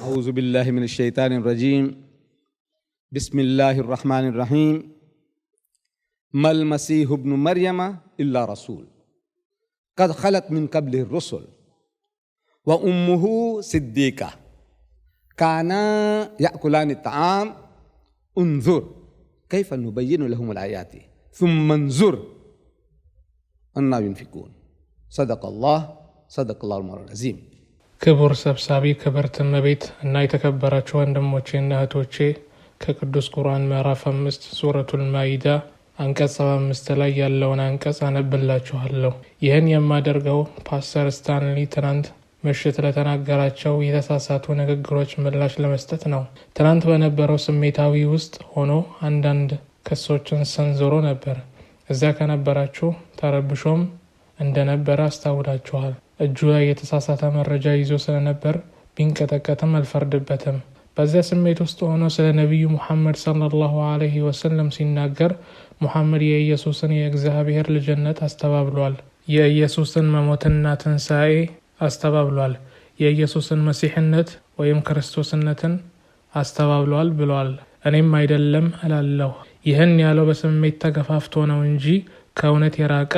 أعوذ بالله من الشيطان الرجيم بسم الله الرحمن الرحيم ما المسيح ابن مريم إلا رسول قد خلت من قبله الرسل وأمه صديقة كانا يأكلان الطعام انظر كيف نبين لهم الآيات ثم انظر أنا ينفقون صدق الله العظيم። ክቡር ሰብሳቢ፣ ክብርት እመቤት እና የተከበራችሁ ወንድሞቼና እህቶቼ ከቅዱስ ቁርአን ምዕራፍ 5 ሱረቱል ማኢዳ አንቀጽ 75 ላይ ያለውን አንቀጽ አነብላችኋለሁ። ይህን የማደርገው ፓስተር ስታንሊ ትናንት ምሽት ለተናገራቸው የተሳሳቱ ንግግሮች ምላሽ ለመስጠት ነው። ትናንት በነበረው ስሜታዊ ውስጥ ሆኖ አንዳንድ ክሶችን ሰንዝሮ ነበር። እዚያ ከነበራችሁ ተረብሾም እንደነበረ አስታውላችኋል። እጁ ላይ የተሳሳተ መረጃ ይዞ ስለነበር ቢንቀጠቀጥም አልፈርድበትም። በዚያ ስሜት ውስጥ ሆኖ ስለ ነቢዩ ሙሐመድ ሰለላሁ ዐለይሂ ወሰለም ሲናገር ሙሐመድ የኢየሱስን የእግዚአብሔር ልጅነት አስተባብሏል። የኢየሱስን መሞትና ትንሣኤ አስተባብሏል። የኢየሱስን መሲሕነት ወይም ክርስቶስነትን አስተባብሏል ብሏል። እኔም አይደለም እላለሁ። ይህን ያለው በስሜት ተገፋፍቶ ነው እንጂ ከእውነት የራቀ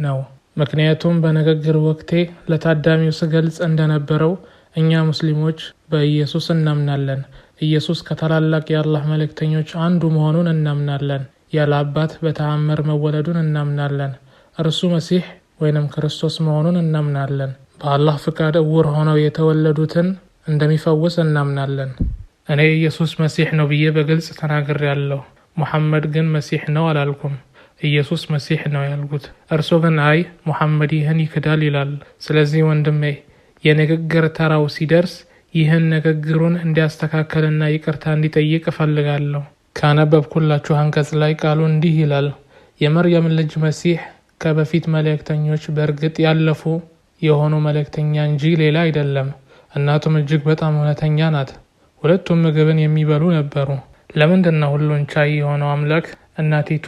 ነው። ምክንያቱም በንግግር ወቅቴ ለታዳሚው ስገልጽ እንደነበረው እኛ ሙስሊሞች በኢየሱስ እናምናለን። ኢየሱስ ከታላላቅ የአላህ መልእክተኞች አንዱ መሆኑን እናምናለን። ያለ አባት በተአምር መወለዱን እናምናለን። እርሱ መሲሕ ወይንም ክርስቶስ መሆኑን እናምናለን። በአላህ ፍቃድ እውር ሆነው የተወለዱትን እንደሚፈውስ እናምናለን። እኔ ኢየሱስ መሲሕ ነው ብዬ በግልጽ ተናግሬያለሁ። ሙሐመድ ግን መሲሕ ነው አላልኩም። ኢየሱስ መሲሕ ነው ያልኩት። እርሱ ግን አይ ሙሐመድ ይህን ይክዳል ይላል። ስለዚህ ወንድሜ የንግግር ተራው ሲደርስ ይህን ንግግሩን እንዲያስተካከልና ይቅርታ እንዲጠይቅ እፈልጋለሁ። ካነበብኩላችሁ አንቀጽ ላይ ቃሉ እንዲህ ይላል፣ የመርየም ልጅ መሲሕ ከበፊት መልእክተኞች በእርግጥ ያለፉ የሆኑ መልእክተኛ እንጂ ሌላ አይደለም። እናቱም እጅግ በጣም እውነተኛ ናት። ሁለቱም ምግብን የሚበሉ ነበሩ። ለምንድን ነው ሁሉን ቻይ የሆነው አምላክ እናቲቱ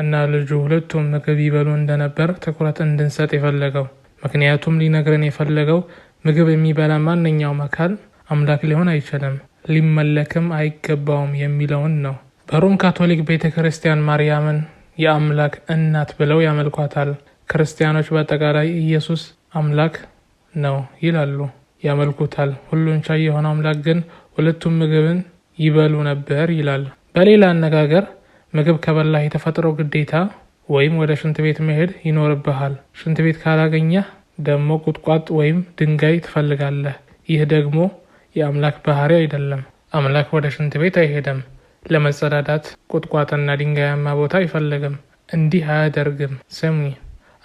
እና ልጁ ሁለቱም ምግብ ይበሉ እንደነበር ትኩረት እንድንሰጥ የፈለገው? ምክንያቱም ሊነግረን የፈለገው ምግብ የሚበላ ማንኛውም አካል አምላክ ሊሆን አይችልም፣ ሊመለክም አይገባውም የሚለውን ነው። በሮም ካቶሊክ ቤተ ክርስቲያን ማርያምን የአምላክ እናት ብለው ያመልኳታል። ክርስቲያኖች በአጠቃላይ ኢየሱስ አምላክ ነው ይላሉ፣ ያመልኩታል። ሁሉን ቻይ የሆነው አምላክ ግን ሁለቱም ምግብን ይበሉ ነበር ይላል። በሌላ አነጋገር ምግብ ከበላህ የተፈጥሮ ግዴታ ወይም ወደ ሽንት ቤት መሄድ ይኖርብሃል። ሽንት ቤት ካላገኘህ ደግሞ ቁጥቋጥ ወይም ድንጋይ ትፈልጋለህ። ይህ ደግሞ የአምላክ ባህሪ አይደለም። አምላክ ወደ ሽንት ቤት አይሄድም። ለመጸዳዳት ቁጥቋጥና ድንጋያማ ቦታ አይፈልግም። እንዲህ አያደርግም። ስሚ፣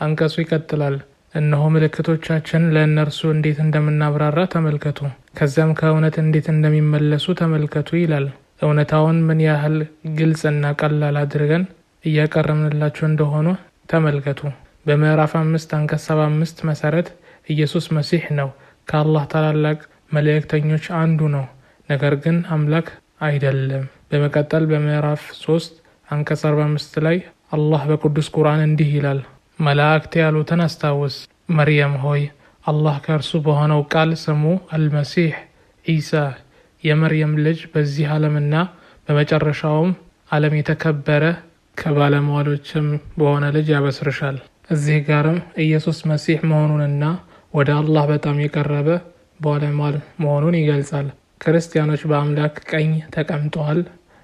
አንቀጹ ይቀጥላል። እነሆ ምልክቶቻችን ለእነርሱ እንዴት እንደምናብራራ ተመልከቱ፣ ከዚያም ከእውነት እንዴት እንደሚመለሱ ተመልከቱ ይላል። እውነታውን ምን ያህል ግልጽና ቀላል አድርገን እያቀረብንላችሁ እንደሆነ ተመልከቱ። በምዕራፍ 5 አንቀጽ 75 መሰረት ኢየሱስ መሲሕ ነው፣ ከአላህ ታላላቅ መልእክተኞች አንዱ ነው፣ ነገር ግን አምላክ አይደለም። በመቀጠል በምዕራፍ 3 አንቀጽ 45 ላይ አላህ በቅዱስ ቁርአን እንዲህ ይላል፣ መላእክት ያሉትን አስታውስ፣ መርየም ሆይ አላህ ከእርሱ በሆነው ቃል ስሙ አልመሲሕ ዒሳ የመርየም ልጅ በዚህ ዓለምና በመጨረሻውም ዓለም የተከበረ ከባለሟሎችም በሆነ ልጅ ያበስርሻል። እዚህ ጋርም ኢየሱስ መሲሕ መሆኑንና ወደ አላህ በጣም የቀረበ ባለሟል መሆኑን ይገልጻል። ክርስቲያኖች በአምላክ ቀኝ ተቀምጠዋል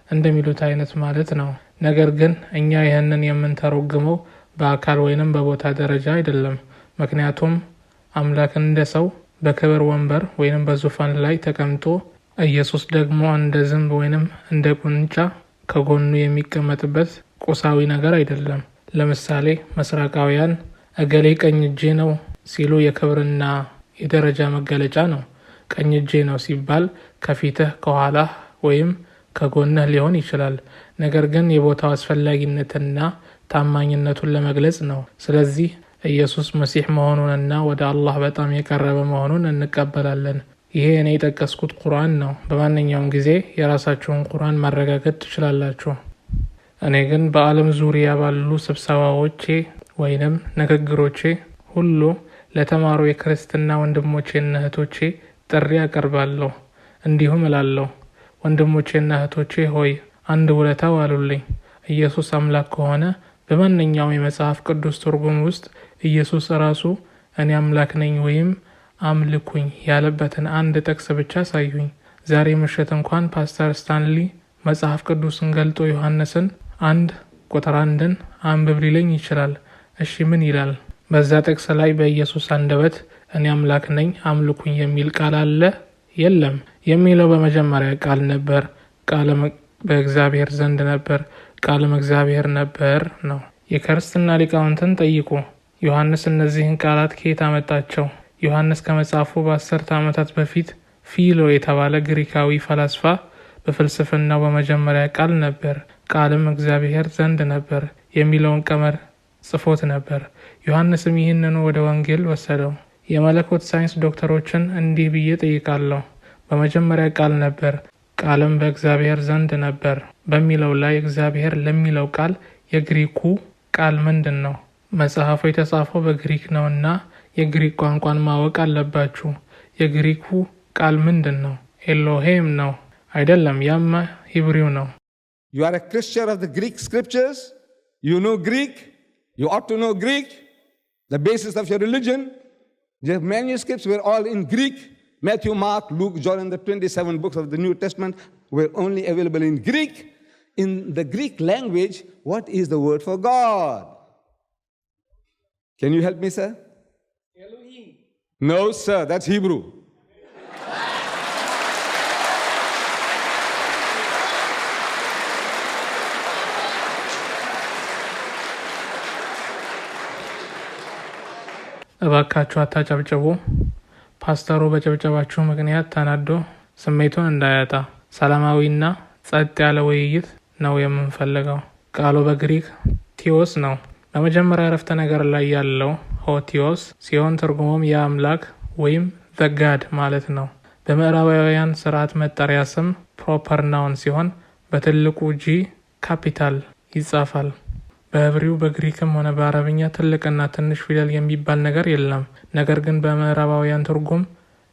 እንደሚሉት አይነት ማለት ነው። ነገር ግን እኛ ይህንን የምንተረጉመው በአካል ወይንም በቦታ ደረጃ አይደለም። ምክንያቱም አምላክ እንደ ሰው በክብር ወንበር ወይንም በዙፋን ላይ ተቀምጦ ኢየሱስ ደግሞ እንደ ዝንብ ወይንም እንደ ቁንጫ ከጎኑ የሚቀመጥበት ቁሳዊ ነገር አይደለም። ለምሳሌ መስራቃውያን እገሌ ቀኝ እጄ ነው ሲሉ የክብርና የደረጃ መገለጫ ነው። ቀኝ እጄ ነው ሲባል ከፊትህ፣ ከኋላህ ወይም ከጎንህ ሊሆን ይችላል። ነገር ግን የቦታው አስፈላጊነትና ታማኝነቱን ለመግለጽ ነው። ስለዚህ ኢየሱስ መሲሕ መሆኑንና ወደ አላህ በጣም የቀረበ መሆኑን እንቀበላለን። ይሄ እኔ የጠቀስኩት ቁርአን ነው። በማንኛውም ጊዜ የራሳችሁን ቁርአን ማረጋገጥ ትችላላችሁ። እኔ ግን በዓለም ዙሪያ ባሉ ስብሰባዎቼ ወይንም ንግግሮቼ ሁሉ ለተማሩ የክርስትና ወንድሞቼና እህቶቼ ጥሪ አቀርባለሁ። እንዲሁም እላለሁ፣ ወንድሞቼና እህቶቼ ሆይ አንድ ውለታ ዋሉልኝ። ኢየሱስ አምላክ ከሆነ በማንኛውም የመጽሐፍ ቅዱስ ትርጉም ውስጥ ኢየሱስ ራሱ እኔ አምላክ ነኝ ወይም አምልኩኝ ያለበትን አንድ ጥቅስ ብቻ አሳዩኝ። ዛሬ ምሽት እንኳን ፓስተር ስታንሊ መጽሐፍ ቅዱስን ገልጦ ዮሐንስን 1:1 አንብብ ሊለኝ ይችላል። እሺ ምን ይላል? በዛ ጥቅስ ላይ በኢየሱስ አንደበት እኔ አምላክ ነኝ አምልኩኝ የሚል ቃል አለ? የለም። የሚለው በመጀመሪያ ቃል ነበር፣ ቃልም በእግዚአብሔር ዘንድ ነበር፣ ቃልም እግዚአብሔር ነበር ነው። የክርስትና ሊቃውንትን ጠይቁ። ዮሐንስ እነዚህን ቃላት ከየት አመጣቸው? ዮሐንስ ከመጻፉ በ10 ዓመታት በፊት ፊሎ የተባለ ግሪካዊ ፈላስፋ በፍልስፍናው በመጀመሪያ ቃል ነበር፣ ቃልም እግዚአብሔር ዘንድ ነበር የሚለውን ቀመር ጽፎት ነበር። ዮሐንስም ይህንኑ ወደ ወንጌል ወሰደው። የመለኮት ሳይንስ ዶክተሮችን እንዲህ ብዬ ጠይቃለሁ። በመጀመሪያ ቃል ነበር፣ ቃልም በእግዚአብሔር ዘንድ ነበር በሚለው ላይ እግዚአብሔር ለሚለው ቃል የግሪኩ ቃል ምንድን ነው? መጽሐፉ የተጻፈው በግሪክ ነውና የግሪክ ቋንቋን ማወቅ አለባችሁ። የግሪኩ ቃል ምንድን ነው? ኤሎሄም ነው አይደለም? ያማ ሂብሪው ነው። You are a Christian of the Greek scriptures. You know Greek. You ought to know Greek. The basis of your religion. The manuscripts were all in Greek. Matthew, Mark, Luke, John, and the 27 books of the New Testament were only available in Greek. In the Greek language, what is the word for God? Can you help me, sir? Elohim. No, sir. That's Hebrew. እባካችሁ አታጨብጭቡ። ፓስተሩ በጨብጨባችሁ ምክንያት ተናዶ ስሜቱን እንዳያጣ ሰላማዊና ጸጥ ያለ ውይይት ነው የምንፈልገው። ቃሉ በግሪክ ቲዮስ ነው። በመጀመሪያ አረፍተ ነገር ላይ ያለው ሆቲዮስ ሲሆን ትርጉሙም የአምላክ ወይም ዘጋድ ማለት ነው። በምዕራባውያን ስርዓት መጠሪያ ስም ፕሮፐር ናውን ሲሆን በትልቁ ጂ ካፒታል ይጻፋል። በዕብሪው በግሪክም ሆነ በአረብኛ ትልቅና ትንሽ ፊደል የሚባል ነገር የለም። ነገር ግን በምዕራባውያን ትርጉም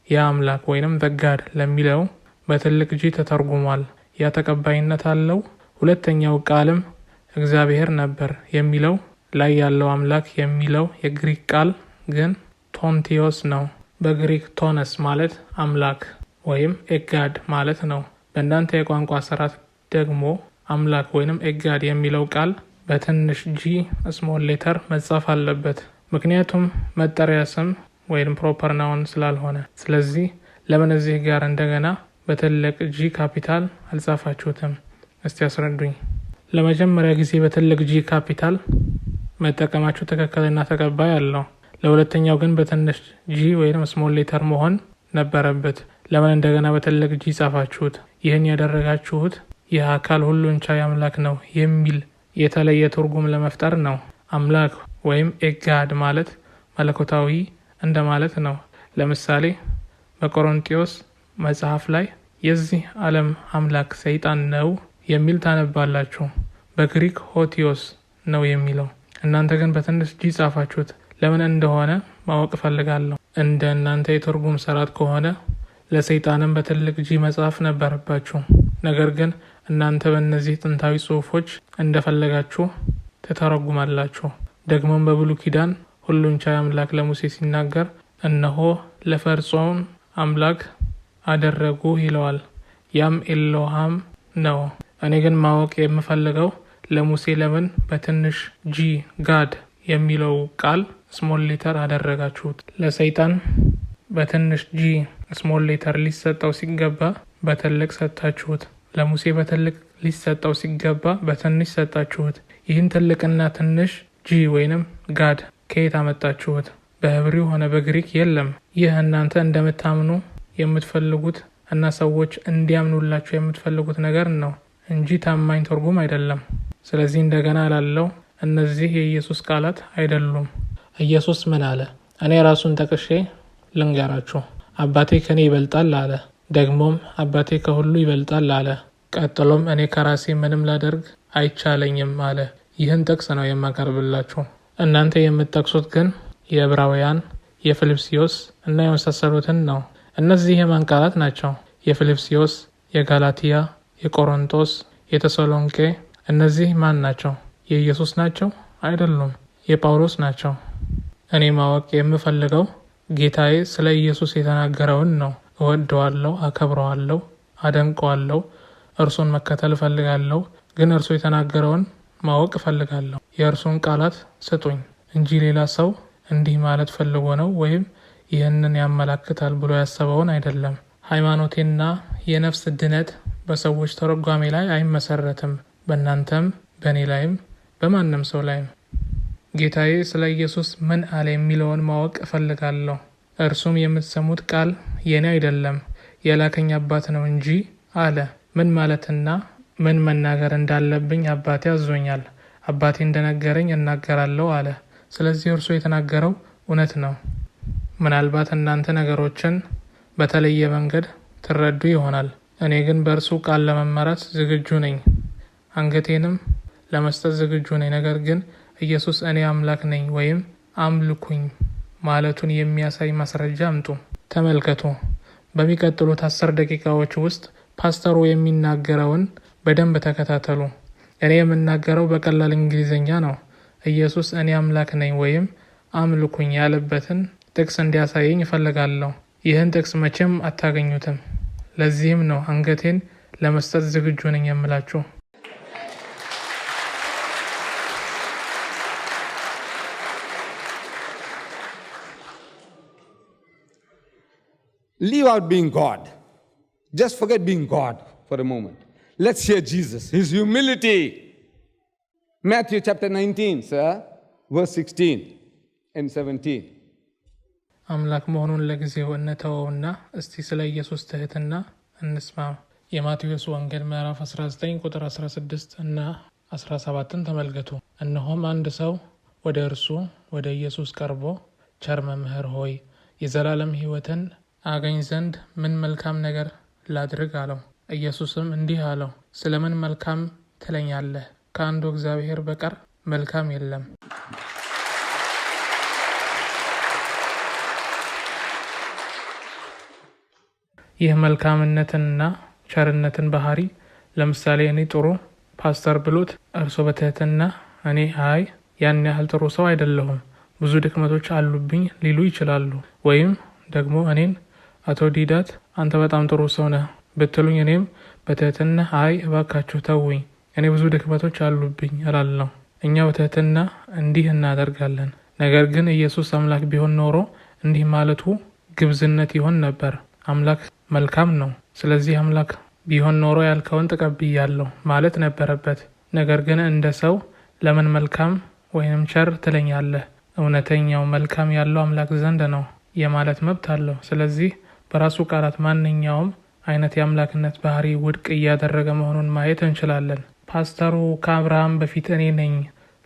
የአምላክ ወይንም ዘጋድ ለሚለው በትልቅ ጂ ተተርጉሟል። ያ ተቀባይነት አለው። ሁለተኛው ቃልም እግዚአብሔር ነበር የሚለው ላይ ያለው አምላክ የሚለው የግሪክ ቃል ግን ቶንቲዮስ ነው። በግሪክ ቶነስ ማለት አምላክ ወይም ኤጋድ ማለት ነው። በእናንተ የቋንቋ ስርዓት ደግሞ አምላክ ወይንም ኤጋድ የሚለው ቃል በትንሽ ጂ ስሞል ሌተር መጻፍ አለበት። ምክንያቱም መጠሪያ ስም ወይም ፕሮፐር ናውን ስላልሆነ። ስለዚህ ለምን እዚህ ጋር እንደገና በትልቅ ጂ ካፒታል አልጻፋችሁትም? እስቲ አስረዱኝ። ለመጀመሪያ ጊዜ በትልቅ ጂ ካፒታል መጠቀማችሁ ትክክልና ተቀባይ አለው። ለሁለተኛው ግን በትንሽ ጂ ወይም ስሞል ሌተር መሆን ነበረበት። ለምን እንደገና በትልቅ ጂ ጻፋችሁት? ይህን ያደረጋችሁት ይህ አካል ሁሉን ቻይ አምላክ ነው የሚል የተለየ ትርጉም ለመፍጠር ነው። አምላክ ወይም ኤጋድ ማለት መለኮታዊ እንደማለት ነው። ለምሳሌ በቆሮንቲዮስ መጽሐፍ ላይ የዚህ ዓለም አምላክ ሰይጣን ነው የሚል ታነባላችሁ። በግሪክ ሆቲዮስ ነው የሚለው። እናንተ ግን በትንሽ ጂ ጻፋችሁት። ለምን እንደሆነ ማወቅ ፈልጋለሁ። እንደ እናንተ የትርጉም ስርዓት ከሆነ ለሰይጣንም በትልቅ ጂ መጻፍ ነበረባችሁ። ነገር ግን እናንተ በእነዚህ ጥንታዊ ጽሑፎች እንደፈለጋችሁ ተተረጉማላችሁ። ደግሞም በብሉይ ኪዳን ሁሉን ቻይ አምላክ ለሙሴ ሲናገር እነሆ ለፈርዖን አምላክ አደረጉ ይለዋል። ያም ኤሎሃም ነው። እኔ ግን ማወቅ የምፈልገው ለሙሴ ለምን በትንሽ ጂ ጋድ የሚለው ቃል ስሞል ሌተር አደረጋችሁት? ለሰይጣን በትንሽ ጂ ስሞል ሌተር ሊሰጠው ሲገባ በትልቅ ሰጣችሁት። ለሙሴ በትልቅ ሊሰጠው ሲገባ በትንሽ ሰጣችሁት። ይህን ትልቅና ትንሽ ጂ ወይንም ጋድ ከየት አመጣችሁት? በዕብሪው ሆነ በግሪክ የለም። ይህ እናንተ እንደምታምኑ የምትፈልጉት እና ሰዎች እንዲያምኑላችሁ የምትፈልጉት ነገር ነው እንጂ ታማኝ ትርጉም አይደለም። ስለዚህ እንደገና ላለው እነዚህ የኢየሱስ ቃላት አይደሉም። ኢየሱስ ምን አለ? እኔ ራሱን ጠቅሼ ልንገራችሁ። አባቴ ከኔ ይበልጣል አለ። ደግሞም አባቴ ከሁሉ ይበልጣል አለ። ቀጥሎም እኔ ከራሴ ምንም ላደርግ አይቻለኝም አለ። ይህን ጥቅስ ነው የማቀርብላችሁ። እናንተ የምትጠቅሱት ግን የዕብራውያን፣ የፊልጵስዩስ እና የመሳሰሉትን ነው። እነዚህ የማን ቃላት ናቸው? የፊልጵስዩስ፣ የጋላትያ፣ የቆሮንቶስ፣ የተሰሎንቄ እነዚህ ማን ናቸው? የኢየሱስ ናቸው? አይደሉም፣ የጳውሎስ ናቸው። እኔ ማወቅ የምፈልገው ጌታዬ ስለ ኢየሱስ የተናገረውን ነው። እወደዋለሁ፣ አከብረዋለሁ፣ አደንቀዋለሁ፣ እርሱን መከተል እፈልጋለሁ። ግን እርሱ የተናገረውን ማወቅ እፈልጋለሁ። የእርሱን ቃላት ስጡኝ እንጂ ሌላ ሰው እንዲህ ማለት ፈልጎ ነው ወይም ይህንን ያመላክታል ብሎ ያሰበውን አይደለም። ሃይማኖቴና የነፍስ ድነት በሰዎች ተረጓሜ ላይ አይመሰረትም። በእናንተም በእኔ ላይም በማንም ሰው ላይም። ጌታዬ ስለ ኢየሱስ ምን አለ የሚለውን ማወቅ እፈልጋለሁ። እርሱም የምትሰሙት ቃል የኔ አይደለም የላከኝ አባት ነው እንጂ አለ። ምን ማለትና ምን መናገር እንዳለብኝ አባቴ አዞኛል። አባቴ እንደነገረኝ እናገራለሁ አለ። ስለዚህ እርሱ የተናገረው እውነት ነው። ምናልባት እናንተ ነገሮችን በተለየ መንገድ ትረዱ ይሆናል። እኔ ግን በእርሱ ቃል ለመመራት ዝግጁ ነኝ፣ አንገቴንም ለመስጠት ዝግጁ ነኝ። ነገር ግን ኢየሱስ እኔ አምላክ ነኝ ወይም አምልኩኝ ማለቱን የሚያሳይ ማስረጃ አምጡ። ተመልከቱ። በሚቀጥሉት 10 ደቂቃዎች ውስጥ ፓስተሩ የሚናገረውን በደንብ ተከታተሉ። እኔ የምናገረው በቀላል እንግሊዝኛ ነው። ኢየሱስ እኔ አምላክ ነኝ ወይም አምልኩኝ ያለበትን ጥቅስ እንዲያሳየኝ እፈልጋለሁ። ይህን ጥቅስ መቼም አታገኙትም። ለዚህም ነው አንገቴን ለመስጠት ዝግጁ ነኝ የምላችሁ። Leave out being God. Just forget being God for a moment. Let's hear Jesus, his humility. Matthew chapter 19, sir, verse 16 and 17. አምላክ መሆኑን ለጊዜው እንተወውና እስቲ ስለ ኢየሱስ ትህትና እንስማ። የማቴዎስ ወንጌል ምዕራፍ 19 ቁጥር 16 እና 17ን ተመልከቱ። እነሆም አንድ ሰው ወደ እርሱ ወደ ኢየሱስ ቀርቦ ቸር መምህር ሆይ የዘላለም ሕይወትን አገኝ ዘንድ ምን መልካም ነገር ላድርግ አለው። ኢየሱስም እንዲህ አለው፣ ስለምን መልካም ትለኛለህ? ከአንዱ እግዚአብሔር በቀር መልካም የለም። ይህ መልካምነትንና ቸርነትን ባህሪ ለምሳሌ እኔ ጥሩ ፓስተር ብሎት እርሶ በትህትና እኔ አይ ያን ያህል ጥሩ ሰው አይደለሁም፣ ብዙ ድክመቶች አሉብኝ ሊሉ ይችላሉ። ወይም ደግሞ እኔን አቶ ዲዳት አንተ በጣም ጥሩ ሰው ነህ ብትሉኝ እኔም በትህትና አይ እባካችሁ ተውኝ፣ እኔ ብዙ ድክመቶች አሉብኝ እላለሁ። እኛ በትህትና እንዲህ እናደርጋለን። ነገር ግን ኢየሱስ አምላክ ቢሆን ኖሮ እንዲህ ማለቱ ግብዝነት ይሆን ነበር። አምላክ መልካም ነው። ስለዚህ አምላክ ቢሆን ኖሮ ያልከውን ተቀብያለሁ ማለት ነበረበት። ነገር ግን እንደ ሰው ለምን መልካም ወይንም ቸር ትለኛለህ? እውነተኛው መልካም ያለው አምላክ ዘንድ ነው የማለት መብት አለው። ስለዚህ በራሱ ቃላት ማንኛውም አይነት የአምላክነት ባህሪ ውድቅ እያደረገ መሆኑን ማየት እንችላለን። ፓስተሩ ከአብርሃም በፊት እኔ ነኝ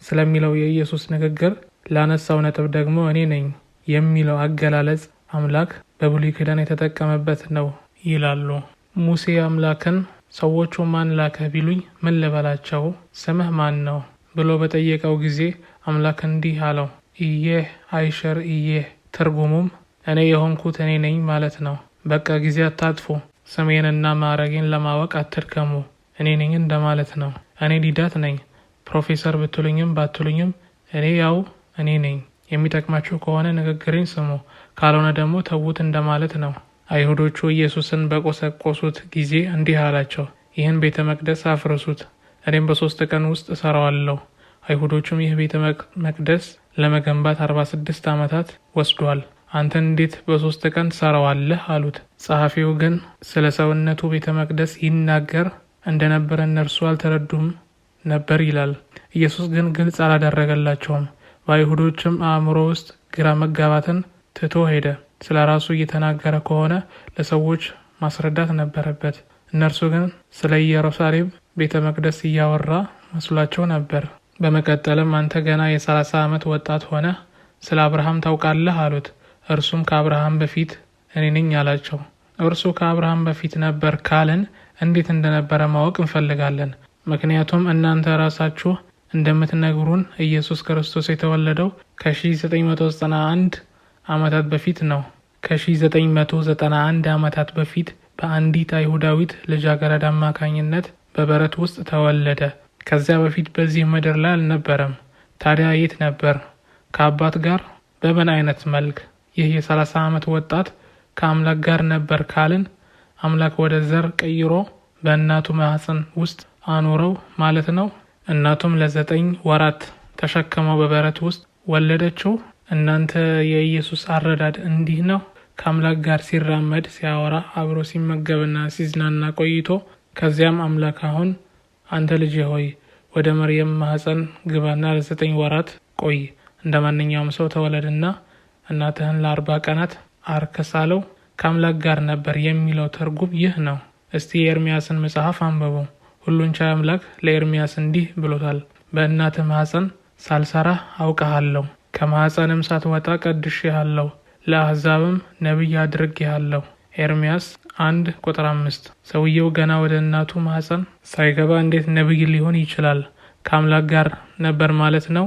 ስለሚለው የኢየሱስ ንግግር ላነሳው ነጥብ ደግሞ እኔ ነኝ የሚለው አገላለጽ አምላክ በብሉይ ኪዳን የተጠቀመበት ነው ይላሉ። ሙሴ አምላክን ሰዎቹ ማን ላከህ ቢሉኝ ምን ልበላቸው? ስምህ ማን ነው ብሎ በጠየቀው ጊዜ አምላክ እንዲህ አለው፣ ኢየህ አይሸር ኢየህ። ትርጉሙም እኔ የሆንኩት እኔ ነኝ ማለት ነው። በቃ ጊዜ አታጥፉ፣ ስሜንና ማዕረጌን ለማወቅ አትድከሙ፣ እኔ ነኝ እንደማለት ነው። እኔ ዲዳት ነኝ። ፕሮፌሰር ብትሉኝም ባትሉኝም እኔ ያው እኔ ነኝ። የሚጠቅማችሁ ከሆነ ንግግሬን ስሙ፣ ካልሆነ ደግሞ ተዉት እንደማለት ነው። አይሁዶቹ ኢየሱስን በቆሰቆሱት ጊዜ እንዲህ አላቸው፣ ይህን ቤተ መቅደስ አፍርሱት፣ እኔም በ3 ቀን ውስጥ እሰራዋለሁ። አይሁዶቹም ይህ ቤተ መቅደስ ለመገንባት 46 ዓመታት ወስዷል፣ አንተን እንዴት በ3 ቀን ትሰራዋለህ አሉት። ጸሐፊው ግን ስለ ሰውነቱ ቤተ መቅደስ ይናገር እንደነበረ እነርሱ አልተረዱም ነበር ይላል። ኢየሱስ ግን ግልጽ አላደረገላቸውም። በአይሁዶችም አእምሮ ውስጥ ግራ መጋባትን ትቶ ሄደ። ስለ ራሱ እየተናገረ ከሆነ ለሰዎች ማስረዳት ነበረበት። እነርሱ ግን ስለ ኢየሩሳሌም ቤተ መቅደስ እያወራ መስሏቸው ነበር። በመቀጠልም አንተ ገና የ30 ዓመት ወጣት ሆነ ስለ አብርሃም ታውቃለህ አሉት። እርሱም ከአብርሃም በፊት እኔ ነኝ አላቸው። እርሱ ከአብርሃም በፊት ነበር ካልን እንዴት እንደነበረ ማወቅ እንፈልጋለን። ምክንያቱም እናንተ ራሳችሁ እንደምትነግሩን ኢየሱስ ክርስቶስ የተወለደው ከ1991 ዓመታት በፊት ነው። ከ1991 ዓመታት በፊት በአንዲት አይሁዳዊት ልጃገረድ አማካኝነት በበረት ውስጥ ተወለደ። ከዚያ በፊት በዚህ ምድር ላይ አልነበረም። ታዲያ የት ነበር? ከአባት ጋር? በምን አይነት መልክ? ይህ የ30 ዓመት ወጣት ከአምላክ ጋር ነበር ካልን አምላክ ወደ ዘር ቀይሮ በእናቱ ማህፀን ውስጥ አኖረው ማለት ነው። እናቱም ለ9 ወራት ተሸክመው በበረት ውስጥ ወለደችው። እናንተ የኢየሱስ አረዳድ እንዲህ ነው። ከአምላክ ጋር ሲራመድ፣ ሲያወራ፣ አብሮ ሲመገብና ሲዝናና ቆይቶ ከዚያም አምላክ አሁን አንተ ልጄ ሆይ ወደ መርየም ማህፀን ግባና ለ9 ወራት ቆይ፣ እንደ ማንኛውም ሰው ተወለድና እናትህን ለ40 ቀናት አርከሳለው። ከአምላክ ጋር ነበር የሚለው ትርጉም ይህ ነው። እስቲ የኤርሚያስን መጽሐፍ አንብቡ። ሁሉን ቻይ አምላክ ለኤርሚያስ እንዲህ ብሎታል። በእናትህ ማህፀን ሳልሰራህ አውቀሃለሁ፣ ከማህፀንም ሳትወጣ ቀድሼሃለሁ፣ ለአሕዛብም ነቢይ አድርጌሃለሁ። ኤርሚያስ 1:5 ሰውየው ገና ወደ እናቱ ማህፀን ሳይገባ እንዴት ነቢይ ሊሆን ይችላል? ከአምላክ ጋር ነበር ማለት ነው።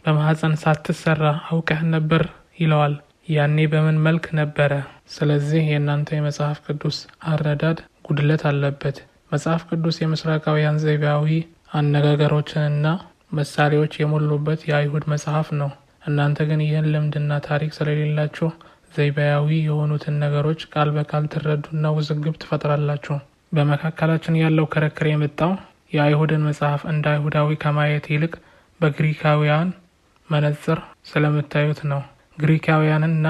በማህፀን ሳትሰራ አውቀህ ነበር ይለዋል። ያኔ በምን መልክ ነበረ? ስለዚህ የእናንተ የመጽሐፍ ቅዱስ አረዳድ ጉድለት አለበት። መጽሐፍ ቅዱስ የምስራቃውያን ዘይቤያዊ አነጋገሮችንና ምሳሌዎች የሞሉበት የአይሁድ መጽሐፍ ነው። እናንተ ግን ይህን ልምድና ታሪክ ስለሌላችሁ ዘይቤያዊ የሆኑትን ነገሮች ቃል በቃል ትረዱና ውዝግብ ትፈጥራላችሁ። በመካከላችን ያለው ክርክር የመጣው የአይሁድን መጽሐፍ እንደ አይሁዳዊ ከማየት ይልቅ በግሪካውያን መነጽር ስለምታዩት ነው። ግሪካውያንና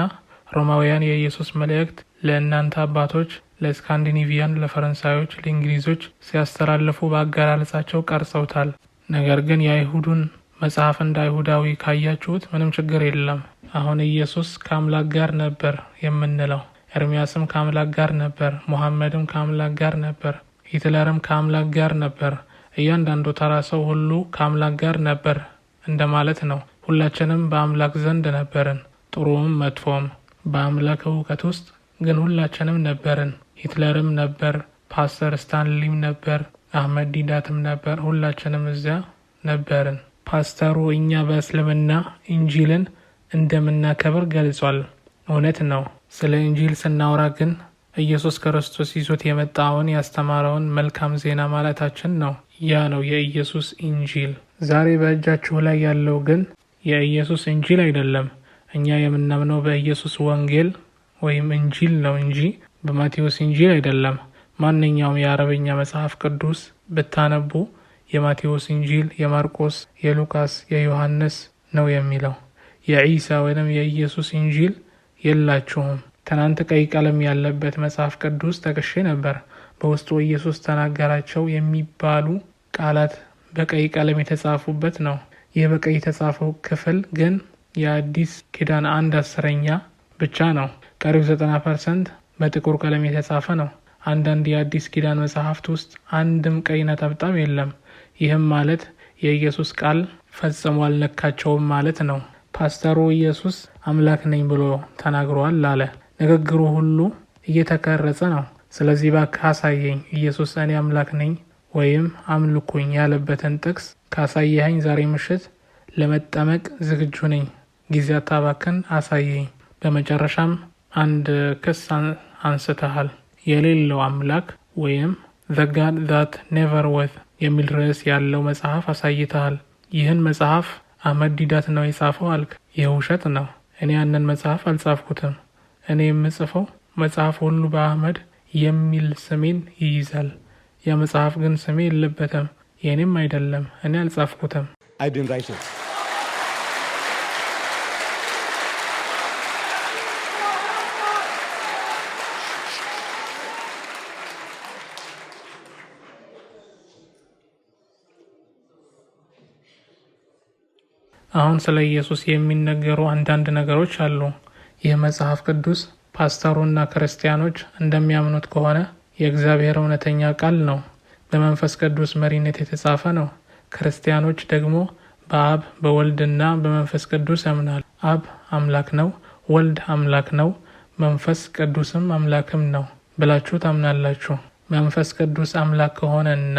ሮማውያን የኢየሱስ መልእክት ለእናንተ አባቶች፣ ለስካንዲኔቪያን፣ ለፈረንሳዮች፣ ለእንግሊዞች ሲያስተላልፉ በአገላለጻቸው ቀርጸውታል። ነገር ግን የአይሁዱን መጽሐፍ እንደ አይሁዳዊ ካያችሁት ምንም ችግር የለም። አሁን ኢየሱስ ከአምላክ ጋር ነበር የምንለው። ኤርሚያስም ከአምላክ ጋር ነበር። ሙሐመድም ከአምላክ ጋር ነበር። ሂትለርም ከአምላክ ጋር ነበር። እያንዳንዱ ተራ ሰው ሁሉ ከአምላክ ጋር ነበር እንደማለት ነው። ሁላችንም በአምላክ ዘንድ ነበርን፣ ጥሩም መጥፎም። በአምላክ እውቀት ውስጥ ግን ሁላችንም ነበርን። ሂትለርም ነበር፣ ፓስተር ስታንሊም ነበር፣ አህመድ ዲዳትም ነበር። ሁላችንም እዚያ ነበርን። ፓስተሩ እኛ በእስልምና ኢንጂልን እንደምናከብር ገልጿል። እውነት ነው። ስለ ኢንጂል ስናወራ ግን ኢየሱስ ክርስቶስ ይዞት የመጣውን ያስተማረውን መልካም ዜና ማለታችን ነው። ያ ነው የኢየሱስ ኢንጂል። ዛሬ በእጃችሁ ላይ ያለው ግን የኢየሱስ ኢንጂል አይደለም። እኛ የምናምነው በኢየሱስ ወንጌል ወይም ኢንጂል ነው እንጂ በማቴዎስ ኢንጂል አይደለም። ማንኛውም የአረበኛ መጽሐፍ ቅዱስ ብታነቡ የማቴዎስ ኢንጂል፣ የማርቆስ፣ የሉቃስ፣ የዮሐንስ ነው የሚለው። የኢሳ ወይም የኢየሱስ ኢንጂል የላችሁም። ትናንት ቀይ ቀለም ያለበት መጽሐፍ ቅዱስ ጠቅሼ ነበር። በውስጡ ኢየሱስ ተናገራቸው የሚባሉ ቃላት በቀይ ቀለም የተጻፉበት ነው። ይህ በቀይ የተጻፈው ክፍል ግን የአዲስ ኪዳን 1/10 ብቻ ነው። ቀሪው 90% በጥቁር ቀለም የተጻፈ ነው። አንዳንድ የአዲስ ኪዳን መጽሐፍት ውስጥ አንድም ቀይ ነጠብጣብ የለም። ይህም ማለት የኢየሱስ ቃል ፈጽሞ አልነካቸውም ማለት ነው። ፓስተሩ ኢየሱስ አምላክ ነኝ ብሎ ተናግሯል አለ። ንግግሩ ሁሉ እየተቀረጸ ነው። ስለዚህ እባክህ አሳየኝ፣ ኢየሱስ እኔ አምላክ ነኝ ወይም አምልኩኝ ያለበትን ጥቅስ ካሳየኸኝ ዛሬ ምሽት ለመጠመቅ ዝግጁ ነኝ። ጊዜ አታባክን፣ አሳየኝ። በመጨረሻም አንድ ክስ አንስተሃል። የሌለው አምላክ ወይም The God That Never Was የሚል ርዕስ ያለው መጽሐፍ አሳይተሃል። ይህን መጽሐፍ አህመድ ዲዳት ነው የጻፈው አልክ። ይህ ውሸት ነው። እኔ ያንን መጽሐፍ አልጻፍኩትም። እኔ የምጽፈው መጽሐፍ ሁሉ በአህመድ የሚል ስሜን ይይዛል። ያ መጽሐፍ ግን ስሜ የለበትም፣ የኔም አይደለም። እኔ አልጻፍኩትም። I didn't write it. አሁን ስለ ኢየሱስ የሚነገሩ አንዳንድ ነገሮች አሉ። ይህ መጽሐፍ ቅዱስ ፓስተሩና ክርስቲያኖች እንደሚያምኑት ከሆነ የእግዚአብሔር እውነተኛ ቃል ነው። በመንፈስ ቅዱስ መሪነት የተጻፈ ነው። ክርስቲያኖች ደግሞ በአብ በወልድና በመንፈስ ቅዱስ ያምናል። አብ አምላክ ነው፣ ወልድ አምላክ ነው፣ መንፈስ ቅዱስም አምላክም ነው ብላችሁ ታምናላችሁ። መንፈስ ቅዱስ አምላክ ከሆነና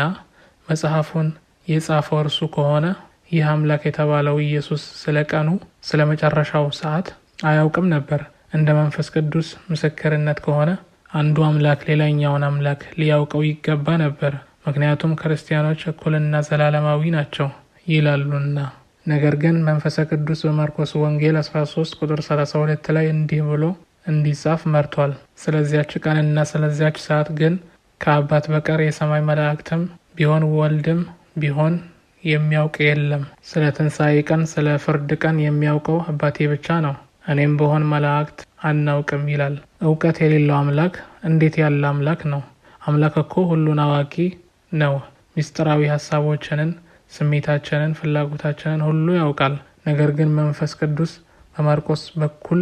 መጽሐፉን የጻፈው እርሱ ከሆነ ይህ አምላክ የተባለው ኢየሱስ ስለ ቀኑ፣ ስለ መጨረሻው ሰዓት አያውቅም ነበር። እንደ መንፈስ ቅዱስ ምስክርነት ከሆነ አንዱ አምላክ ሌላኛውን አምላክ ሊያውቀው ይገባ ነበር፣ ምክንያቱም ክርስቲያኖች እኩልና ዘላለማዊ ናቸው ይላሉና። ነገር ግን መንፈስ ቅዱስ በማርቆስ ወንጌል 13 ቁጥር 32 ላይ እንዲህ ብሎ እንዲጻፍ መርቷል። ስለዚያች ቀንና ስለዚያች ሰዓት ግን ከአባት በቀር የሰማይ መላእክትም ቢሆን ወልድም ቢሆን የሚያውቅ የለም። ስለ ትንሣኤ ቀን፣ ስለ ፍርድ ቀን የሚያውቀው አባቴ ብቻ ነው። እኔም ብሆን መላእክት አናውቅም ይላል። እውቀት የሌለው አምላክ እንዴት ያለ አምላክ ነው? አምላክ እኮ ሁሉን አዋቂ ነው። ምስጢራዊ ሀሳቦችንን፣ ስሜታችንን፣ ፍላጎታችንን ሁሉ ያውቃል። ነገር ግን መንፈስ ቅዱስ በማርቆስ በኩል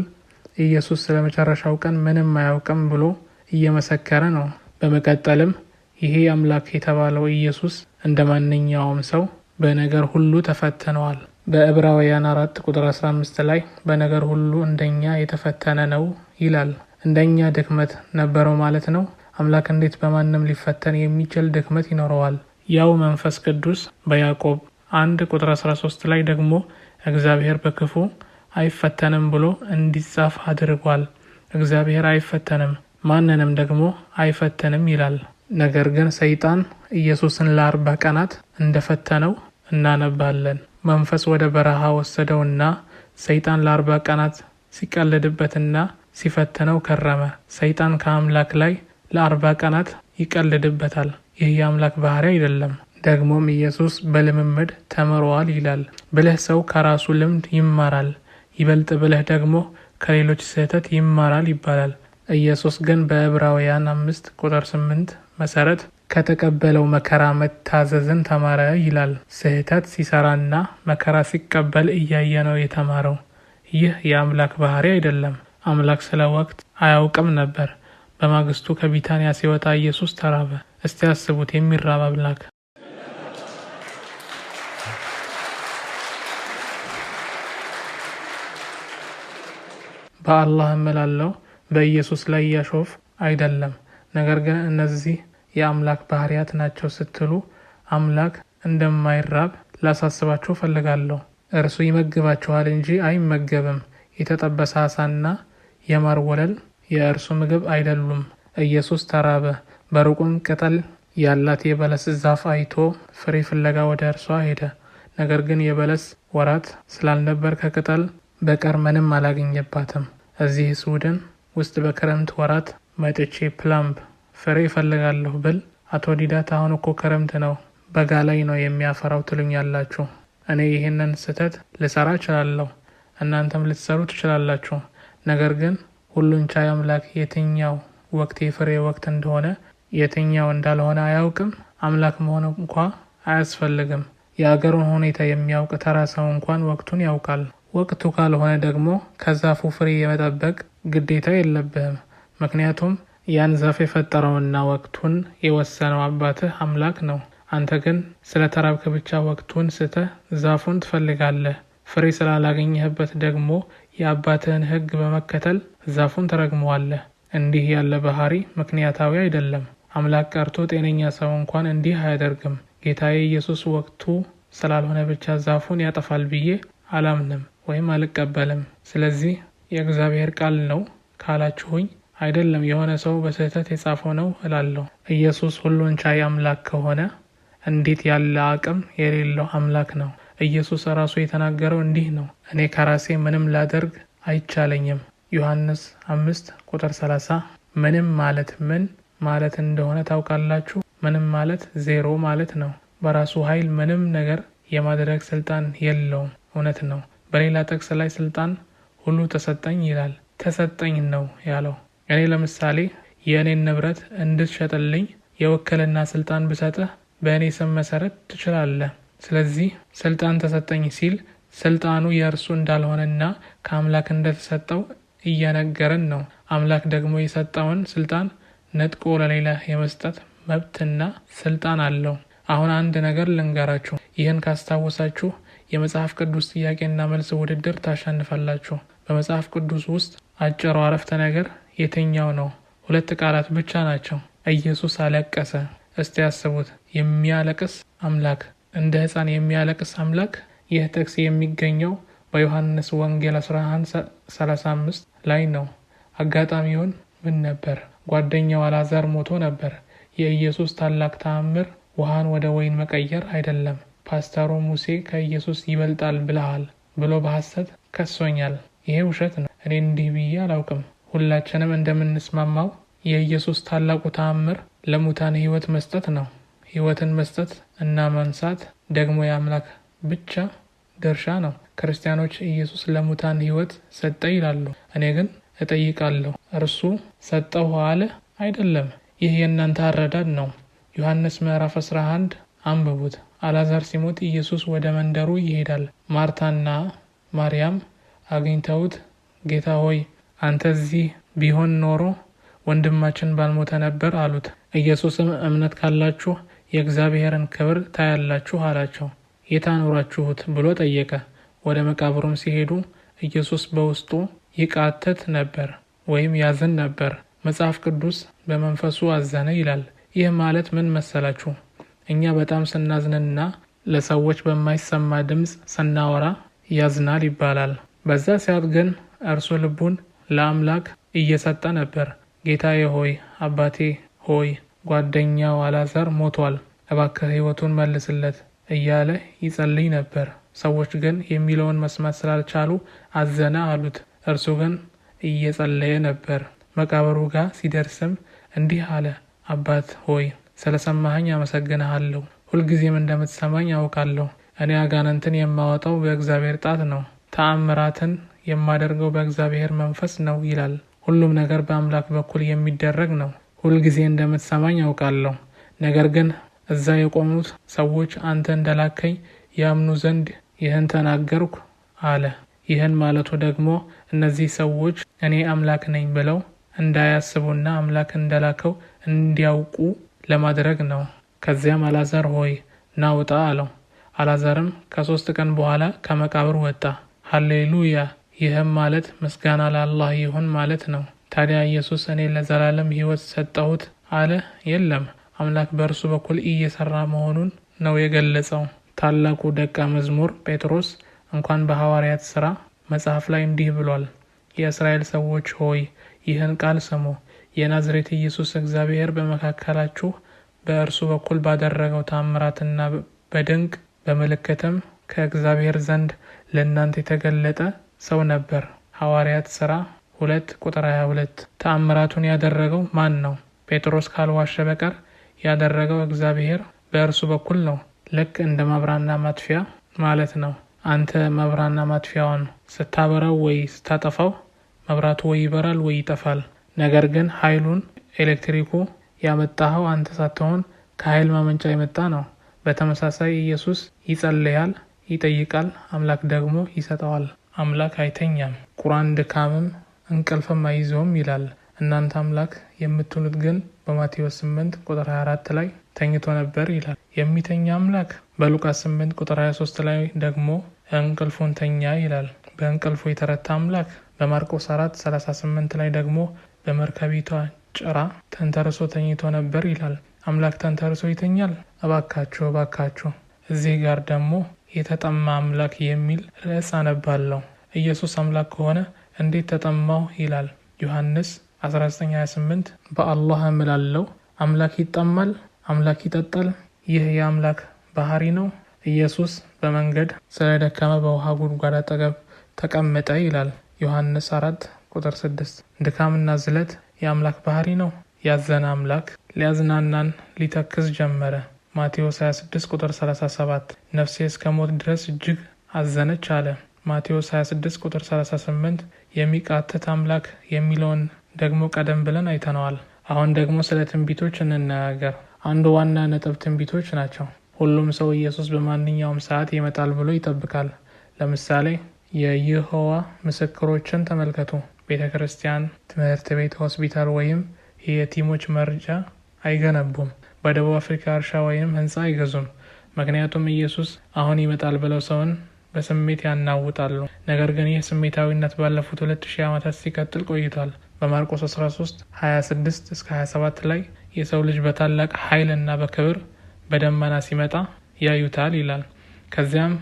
ኢየሱስ ስለ መጨረሻው ቀን ምንም አያውቅም ብሎ እየመሰከረ ነው። በመቀጠልም ይሄ አምላክ የተባለው ኢየሱስ እንደ ማንኛውም ሰው በነገር ሁሉ ተፈትነዋል። በዕብራውያን 4 ቁጥር 15 ላይ በነገር ሁሉ እንደኛ የተፈተነ ነው ይላል። እንደኛ ድክመት ነበረው ማለት ነው። አምላክ እንዴት በማንም ሊፈተን የሚችል ድክመት ይኖረዋል? ያው መንፈስ ቅዱስ በያዕቆብ 1 ቁጥር 13 ላይ ደግሞ እግዚአብሔር በክፉ አይፈተንም ብሎ እንዲጻፍ አድርጓል። እግዚአብሔር አይፈተንም፣ ማንንም ደግሞ አይፈተንም ይላል። ነገር ግን ሰይጣን ኢየሱስን ለ40 ቀናት እንደፈተነው እናነባለን። መንፈስ ወደ በረሃ ወሰደውና ሰይጣን ለ40 ቀናት ሲቀልድበትና ሲፈተነው ከረመ። ሰይጣን ከአምላክ ላይ ለ40 ቀናት ይቀልድበታል። ይህ የአምላክ ባህሪ አይደለም። ደግሞም ኢየሱስ በልምምድ ተምሯል ይላል። ብልህ ሰው ከራሱ ልምድ ይማራል፣ ይበልጥ ብልህ ደግሞ ከሌሎች ስህተት ይማራል ይባላል። ኢየሱስ ግን በዕብራውያን 5 ቁጥር 8 መሰረት ከተቀበለው መከራ መታዘዝን ተማረ ይላል። ስህተት ሲሰራና መከራ ሲቀበል እያየ ነው የተማረው። ይህ የአምላክ ባህሪ አይደለም። አምላክ ስለ ወቅት አያውቅም ነበር። በማግስቱ ከቢታንያ ሲወጣ ኢየሱስ ተራበ። እስቲ አስቡት፣ የሚራብ አምላክ። በአላህ እምላለሁ በኢየሱስ ላይ ያሾፍ አይደለም። ነገር ግን እነዚህ የአምላክ ባህሪያት ናቸው ስትሉ አምላክ እንደማይራብ ላሳስባችሁ ፈልጋለሁ። እርሱ ይመግባችኋል እንጂ አይመገብም። የተጠበሰ ዓሳና የማር ወለል የእርሱ ምግብ አይደሉም። ኢየሱስ ተራበ። በሩቁም ቅጠል ያላት የበለስ ዛፍ አይቶ ፍሬ ፍለጋ ወደ እርሷ ሄደ። ነገር ግን የበለስ ወራት ስላልነበር ከቅጠል በቀር ምንም አላገኘባትም። እዚህ ስዊድን ውስጥ በክረምት ወራት መጥቼ ፕላምብ ፍሬ እፈልጋለሁ ብል አቶ ዲዳት አሁን እኮ ክረምት ነው፣ በጋ ላይ ነው የሚያፈራው ትሉኛላችሁ። እኔ ይህንን ስህተት ልሰራ እችላለሁ፣ እናንተም ልትሰሩ ትችላላችሁ። ነገር ግን ሁሉን ቻይ አምላክ የትኛው ወቅት የፍሬ ወቅት እንደሆነ የትኛው እንዳልሆነ አያውቅም? አምላክ መሆን እንኳ አያስፈልግም። የአገሩን ሁኔታ የሚያውቅ ተራ ሰው እንኳን ወቅቱን ያውቃል። ወቅቱ ካልሆነ ደግሞ ከዛፉ ፍሬ የመጠበቅ ግዴታ የለብህም። ምክንያቱም ያን ዛፍ የፈጠረውና ወቅቱን የወሰነው አባትህ አምላክ ነው። አንተ ግን ስለ ተራብክ ብቻ ወቅቱን ስተህ ዛፉን ትፈልጋለህ። ፍሬ ስላላገኘህበት ደግሞ የአባትህን ሕግ በመከተል ዛፉን ትረግመዋለህ። እንዲህ ያለ ባህሪ ምክንያታዊ አይደለም። አምላክ ቀርቶ ጤነኛ ሰው እንኳን እንዲህ አያደርግም። ጌታዬ ኢየሱስ ወቅቱ ስላልሆነ ብቻ ዛፉን ያጠፋል ብዬ አላምንም ወይም አልቀበልም። ስለዚህ የእግዚአብሔር ቃል ነው ካላችሁኝ አይደለም የሆነ ሰው በስህተት የጻፈው ነው እላለሁ። ኢየሱስ ሁሉን ቻይ አምላክ ከሆነ እንዴት ያለ አቅም የሌለው አምላክ ነው? ኢየሱስ ራሱ የተናገረው እንዲህ ነው፣ እኔ ከራሴ ምንም ላደርግ አይቻለኝም። ዮሐንስ 5 ቁጥር 30 ምንም ማለት ምን ማለት እንደሆነ ታውቃላችሁ? ምንም ማለት ዜሮ ማለት ነው። በራሱ ኃይል ምንም ነገር የማድረግ ስልጣን የለውም። እውነት ነው። በሌላ ጥቅስ ላይ ስልጣን ሁሉ ተሰጠኝ ይላል። ተሰጠኝ ነው ያለው። እኔ ለምሳሌ የእኔን ንብረት እንድትሸጥልኝ የውክልና ስልጣን ብሰጥህ በእኔ ስም መሰረት ትችላለህ። ስለዚህ ስልጣን ተሰጠኝ ሲል ስልጣኑ የእርሱ እንዳልሆነና ከአምላክ እንደተሰጠው እየነገረን ነው። አምላክ ደግሞ የሰጠውን ስልጣን ነጥቆ ለሌላ የመስጠት መብትና ስልጣን አለው። አሁን አንድ ነገር ልንገራችሁ። ይህን ካስታወሳችሁ የመጽሐፍ ቅዱስ ጥያቄና መልስ ውድድር ታሸንፋላችሁ። በመጽሐፍ ቅዱስ ውስጥ አጭሩ አረፍተ ነገር የትኛው ነው? 2 ቃላት ብቻ ናቸው። ኢየሱስ አለቀሰ። እስቲ ያስቡት። የሚያለቅስ አምላክ፣ እንደ ሕፃን የሚያለቅስ አምላክ። ይህ ጥቅስ የሚገኘው በዮሐንስ ወንጌል 11:35 ላይ ነው። አጋጣሚውን ምን ነበር? ጓደኛው አልዓዛር ሞቶ ነበር። የኢየሱስ ታላቅ ተአምር ውሃን ወደ ወይን መቀየር አይደለም። ፓስተሩ ሙሴ ከኢየሱስ ይበልጣል ብለሃል ብሎ በሐሰት ከሶኛል። ይሄ ውሸት ነው። እኔ እንዲህ ብዬ አላውቅም። ሁላችንም እንደምንስማማው የኢየሱስ ታላቁ ተአምር ለሙታን ሕይወት መስጠት ነው። ሕይወትን መስጠት እና ማንሳት ደግሞ የአምላክ ብቻ ድርሻ ነው። ክርስቲያኖች ኢየሱስ ለሙታን ሕይወት ሰጠ ይላሉ። እኔ ግን እጠይቃለሁ፣ እርሱ ሰጠው አለ? አይደለም። ይህ የእናንተ አረዳድ ነው። ዮሐንስ ምዕራፍ 11 አንብቡት። አልዓዛር ሲሞት ኢየሱስ ወደ መንደሩ ይሄዳል። ማርታና ማርያም አግኝተውት ጌታ ሆይ አንተ እዚህ ቢሆን ኖሮ ወንድማችን ባልሞተ ነበር አሉት። ኢየሱስም እምነት ካላችሁ የእግዚአብሔርን ክብር ታያላችሁ አላቸው። የት አኖራችሁት ብሎ ጠየቀ። ወደ መቃብሩም ሲሄዱ ኢየሱስ በውስጡ ይቃተት ነበር ወይም ያዝን ነበር። መጽሐፍ ቅዱስ በመንፈሱ አዘነ ይላል። ይህ ማለት ምን መሰላችሁ? እኛ በጣም ስናዝንና ለሰዎች በማይሰማ ድምፅ ስናወራ ያዝናል ይባላል። በዛ ሰዓት ግን እርሱ ልቡን ለአምላክ እየሰጠ ነበር። ጌታዬ ሆይ፣ አባቴ ሆይ፣ ጓደኛው አልዓዛር ሞቷል፣ እባክህ ሕይወቱን መልስለት እያለ ይጸልይ ነበር። ሰዎች ግን የሚለውን መስማት ስላልቻሉ አዘነ አሉት። እርሱ ግን እየጸለየ ነበር። መቃብሩ ጋር ሲደርስም እንዲህ አለ፣ አባት ሆይ ስለሰማኸኝ አመሰግንሃለሁ። ሁልጊዜም እንደምትሰማኝ አውቃለሁ። እኔ አጋንንትን የማወጣው በእግዚአብሔር ጣት ነው፣ ተአምራትን የማደርገው በእግዚአብሔር መንፈስ ነው ይላል። ሁሉም ነገር በአምላክ በኩል የሚደረግ ነው። ሁልጊዜ እንደምትሰማኝ አውቃለሁ። ነገር ግን እዛ የቆሙት ሰዎች አንተ እንደላከኝ ያምኑ ዘንድ ይህን ተናገርኩ አለ። ይህን ማለቱ ደግሞ እነዚህ ሰዎች እኔ አምላክ ነኝ ብለው እንዳያስቡና አምላክ እንደላከው እንዲያውቁ ለማድረግ ነው። ከዚያም አልዓዛር ሆይ ና ውጣ አለው። አልዓዛርም ከ3 ቀን በኋላ ከመቃብር ወጣ። ሃሌሉያ! ይህም ማለት ምስጋና ለአላህ ይሁን ማለት ነው። ታዲያ ኢየሱስ እኔ ለዘላለም ሕይወት ሰጠሁት አለ? የለም። አምላክ በእርሱ በኩል እየሰራ መሆኑን ነው የገለጸው። ታላቁ ደቀ መዝሙር ጴጥሮስ እንኳን በሐዋርያት ሥራ መጽሐፍ ላይ እንዲህ ብሏል፣ የእስራኤል ሰዎች ሆይ ይህን ቃል ስሙ። የናዝሬት ኢየሱስ እግዚአብሔር በመካከላችሁ በእርሱ በኩል ባደረገው ተአምራትና በድንቅ በምልክትም ከእግዚአብሔር ዘንድ ለእናንተ የተገለጠ ሰው ነበር። ሐዋርያት ሥራ 2:22 ተአምራቱን ያደረገው ማን ነው? ጴጥሮስ ካልዋሸ በቀር ያደረገው እግዚአብሔር በእርሱ በኩል ነው። ልክ እንደ መብራትና ማጥፊያ ማለት ነው። አንተ መብራትና ማጥፊያውን ስታበራው ወይ ስታጠፋው መብራቱ ወይ ይበራል ወይ ይጠፋል። ነገር ግን ኃይሉን ኤሌክትሪኩ ያመጣኸው አንተ ሳትሆን ከኃይል ማመንጫ የመጣ ነው። በተመሳሳይ ኢየሱስ ይጸልያል፣ ይጠይቃል፣ አምላክ ደግሞ ይሰጠዋል። አምላክ አይተኛም፣ ቁራን ድካምም እንቅልፍም አይዞም ይላል። እናንተ አምላክ የምትሉት ግን በማቴዎስ 8:24 ላይ ተኝቶ ነበር ይላል። የሚተኛ አምላክ በሉቃስ 8:23 ላይ ደግሞ እንቅልፉን ተኛ ይላል። በእንቅልፉ የተረታ አምላክ በማርቆስ 4:38 ላይ ደግሞ በመርከቢቷ ጭራ ተንተርሶ ተኝቶ ነበር ይላል። አምላክ ተንተርሶ ይተኛል? እባካችሁ። እዚህ ጋር ደግሞ የተጠማ አምላክ የሚል ርዕስ አነባለሁ። ኢየሱስ አምላክ ከሆነ እንዴት ተጠማው ይላል። ዮሐንስ 19:28 በአላህ እምላለሁ አምላክ ይጠማል፣ አምላክ ይጠጣል። ይህ የአምላክ ባህሪ ነው። ኢየሱስ በመንገድ ስለደከመ በውሃ ጉድጓድ አጠገብ ተቀመጠ ይላል። ዮሐንስ 4:6 ድካምና ዝለት የአምላክ ባህሪ ነው። ያዘነ አምላክ ሊያዝናናን ሊተክዝ ጀመረ። ማቴዎስ 26:37 ነፍሴ እስከ ሞት ድረስ እጅግ አዘነች አለ። ማቴዎስ 26:38 የሚቃተት አምላክ የሚለውን ደግሞ ቀደም ብለን አይተነዋል። አሁን ደግሞ ስለ ትንቢቶች እንነጋገር። አንዱ ዋና ነጥብ ትንቢቶች ናቸው። ሁሉም ሰው ኢየሱስ በማንኛውም ሰዓት ይመጣል ብሎ ይጠብቃል። ለምሳሌ የይሖዋ ምስክሮችን ተመልከቱ። ቤተ ክርስቲያን፣ ትምህርት ቤት፣ ሆስፒታል ወይም የየቲሞች መርጃ አይገነቡም። በደቡብ አፍሪካ እርሻ ወይም ህንፃ አይገዙም። ምክንያቱም ኢየሱስ አሁን ይመጣል ብለው ሰውን በስሜት ያናውጣሉ። ነገር ግን ይህ ስሜታዊነት ባለፉት 2000 ዓመታት ሲቀጥል ቆይቷል። በማርቆስ 13:26-27 ላይ የሰው ልጅ በታላቅ ኃይልና በክብር በደመና ሲመጣ ያዩታል ይላል። ከዚያም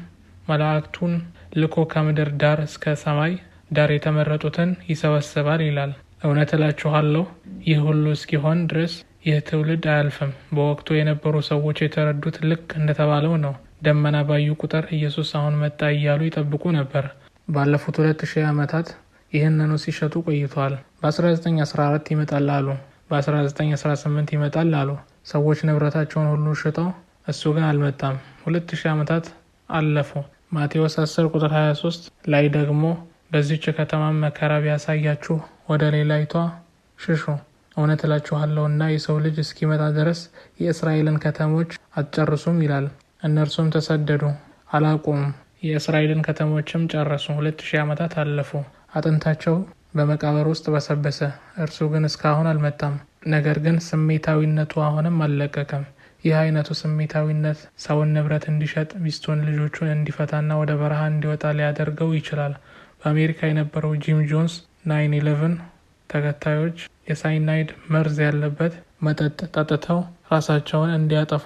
መላእክቱን ልኮ ከምድር ዳር እስከ ሰማይ ዳር የተመረጡትን ይሰበስባል ይላል። እውነት እላችኋለሁ ይህ ሁሉ እስኪሆን ድረስ ይህ ትውልድ አያልፍም። በወቅቱ የነበሩ ሰዎች የተረዱት ልክ እንደተባለው ነው። ደመና ባዩ ቁጥር ኢየሱስ አሁን መጣ እያሉ ይጠብቁ ነበር። ባለፉት 2000 ዓመታት ይህንኑ ሲሸጡ ቆይተዋል። በ1914 ይመጣል አሉ። በ1918 ይመጣል አሉ። ሰዎች ንብረታቸውን ሁሉ ሽጠው፣ እሱ ግን አልመጣም። 2000 ዓመታት አለፉ። ማቴዎስ 10 ቁጥር 23 ላይ ደግሞ በዚህች ከተማ መከራ ቢያሳያችሁ ወደ ሌላይቷ ሽሹ፣ እውነት እላችኋለሁና የሰው ልጅ እስኪመጣ ድረስ የእስራኤልን ከተሞች አትጨርሱም ይላል። እነርሱም ተሰደዱ፣ አላቆሙም። የእስራኤልን ከተሞችም ጨረሱ። 2000 ዓመታት አለፉ። አጥንታቸው በመቃብር ውስጥ በሰበሰ። እርሱ ግን እስካሁን አልመጣም። ነገር ግን ስሜታዊነቱ አሁንም አልለቀቀም። ይህ አይነቱ ስሜታዊነት ሰውን ንብረት እንዲሸጥ፣ ሚስቱን፣ ልጆቹን እንዲፈታና ወደ በረሃ እንዲወጣ ሊያደርገው ይችላል። በአሜሪካ የነበረው ጂም ጆንስ 9/11 ተከታዮች የሳይናይድ መርዝ ያለበት መጠጥ ጠጥተው ራሳቸውን እንዲያጠፉ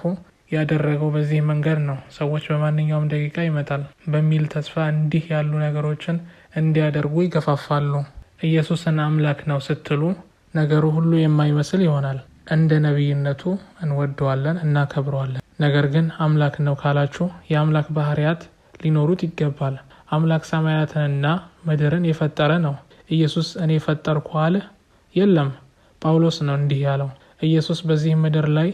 ያደረገው በዚህ መንገድ ነው። ሰዎች በማንኛውም ደቂቃ ይመጣል በሚል ተስፋ እንዲህ ያሉ ነገሮችን እንዲያደርጉ ይገፋፋሉ። ኢየሱስን አምላክ ነው ስትሉ ነገሩ ሁሉ የማይመስል ይሆናል። እንደ ነቢይነቱ እንወደዋለን፣ እናከብረዋለን። ነገር ግን አምላክ ነው ካላችሁ የአምላክ ባህሪያት ሊኖሩት ይገባል። አምላክ ሰማያትንና ምድርን የፈጠረ ነው። ኢየሱስ እኔ ፈጠርኩ አለ? የለም፣ ጳውሎስ ነው እንዲህ ያለው። ኢየሱስ በዚህ ምድር ላይ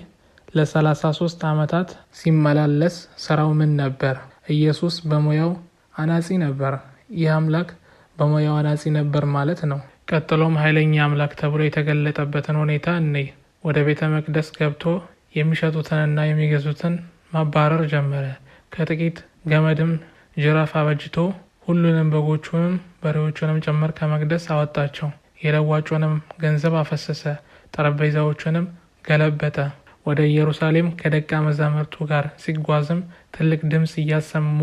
ለ33 ዓመታት ሲመላለስ ስራው ምን ነበር? ኢየሱስ በሙያው አናጺ ነበር። ይህ አምላክ በሙያው አናጺ ነበር ማለት ነው። ቀጥሎም ኃይለኛ አምላክ ተብሎ የተገለጠበትን ሁኔታ እንይ። ወደ ቤተ መቅደስ ገብቶ የሚሸጡትንና የሚገዙትን ማባረር ጀመረ። ከጥቂት ገመድም ጅራፍ አበጅቶ ሁሉንም በጎቹንም በሬዎቹንም ጭምር ከመቅደስ አወጣቸው። የለዋጩንም ገንዘብ አፈሰሰ፣ ጠረጴዛዎቹንም ገለበጠ። ወደ ኢየሩሳሌም ከደቀ መዛሙርቱ ጋር ሲጓዝም ትልቅ ድምፅ እያሰሙ